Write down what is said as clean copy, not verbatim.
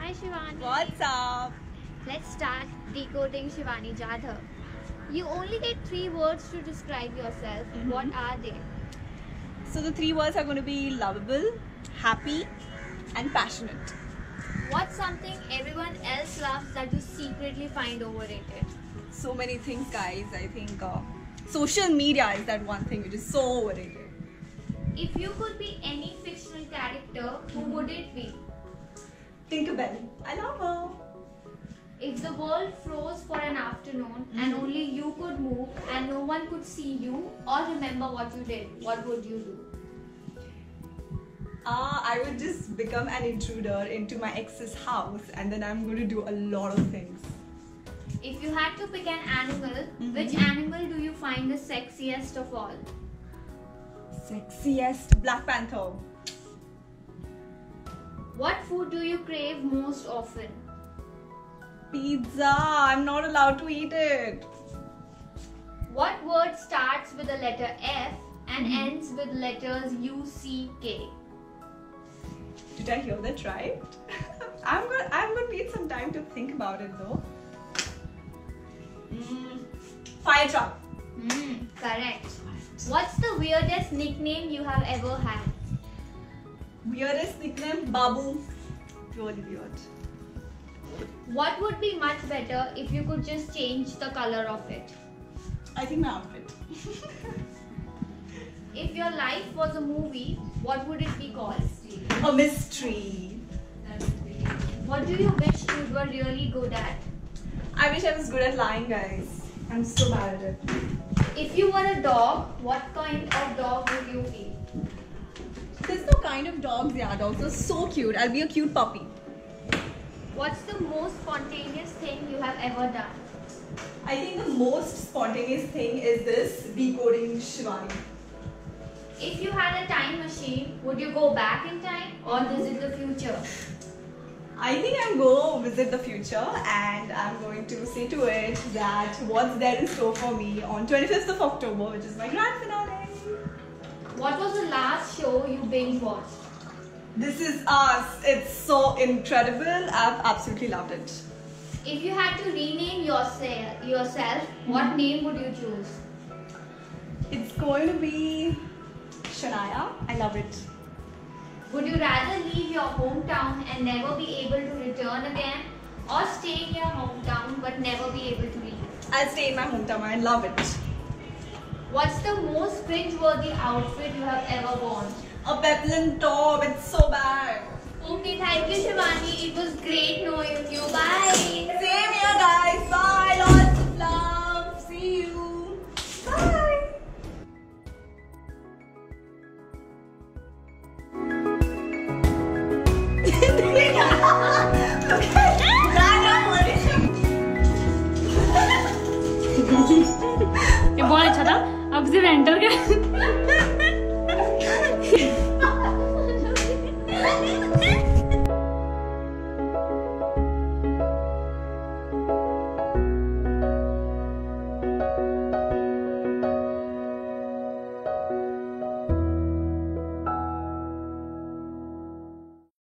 Hi Shivani. What's up? Let's start decoding Shivani Jadhav. You only get 3 words to describe yourself. What are they? So the 3 words are going to be lovable, happy, and passionate. What's something everyone else loves that you secretly find overrated? So many things, guys. I think social media is that one thing which is so overrated. If you could be any fictional character, who would it be? Tinkerbell. I love her. If the world froze for an afternoon and only you could move and no one could see you or remember what you did, what would you do? I would just become an intruder into my ex's house and then I'm going to do a lot of things. If you had to pick an animal, which animal do you find the sexiest of all? Sexiest? Black Panther. What food do you crave most often? Pizza. I'm not allowed to eat it. What word starts with the letter F and ends with letters U-C-K? Did I hear that right? I'm gonna need some time to think about it though. Fire truck. Correct. What's the weirdest nickname you have ever had? Weirdest nickname? Babu. Really weird. What would be much better if you could just change the color of it? I think my outfit. If your life was a movie, what would it be called? A mystery. What do you wish you were really good at? I wish I was good at lying, guys. I'm so bad at it. If you were a dog, what kind of dog would you be? There's no kind of dogs, yeah. Dogs are so cute. I'll be a cute puppy. What's the most spontaneous thing you have ever done? I think the most spontaneous thing is this decoding Shivani. If you had a time machine, would you go back in time or visit the future? I think I'm going to visit the future and I'm going to say to it that what's there in store for me on 25th of October, which is my grand finale. What was the last show you binge watched? This Is Us. It's so incredible. I've absolutely loved it. If you had to rename yourself, what name would you choose? It's going to be Shania. I love it. Would you rather leave your hometown and never be able to return again, or stay in your hometown but never be able to leave? I'll stay in my hometown. I love it. What's the most cringe-worthy outfit you have ever worn? A peplum top. It's so bad. Okay, thank you Shivani. It was great knowing you. Bye. Same here, guys. Bye. Lots of love. See you. Bye. ये बहुत अच्छा था। अब सिर्फ enter कर